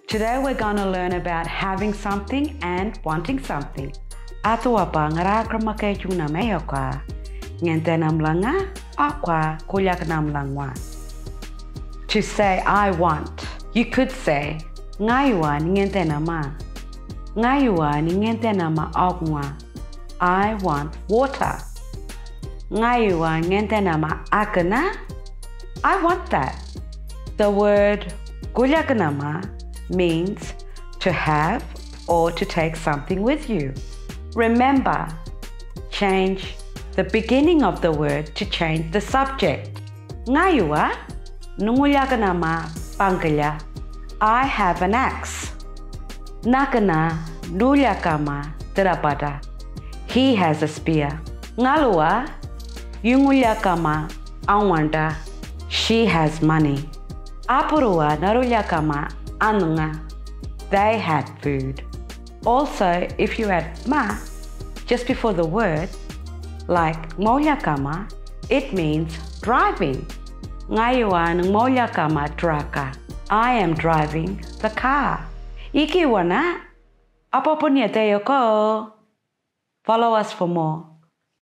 Today we're going to learn about having something and wanting something. Ato apa ngarakrama kay chung na mayo ka. Ngente nam langa akwa kulyak nam langwa. To say I want, you could say ngaywa ngente nama. Ngaywa ngente nama agwa. I want water. Ngaywa ngente nama akana. I want that. The word kulyakanama means to have or to take something with you. Remember, change the beginning of the word to change the subject. Ngaywa nungulyakanama pangkalya. I have an axe. Nakana nulyakama terapada. He has a spear. Ngalua yungulyakama awanda. She has money. Apurua narulyakama anunga. They had food. Also, if you add ma just before the word, like molyakama, it means driving. Ngayuan molyakama traka. I am driving the car. Iki wana apapunya teyoko. Follow us for more.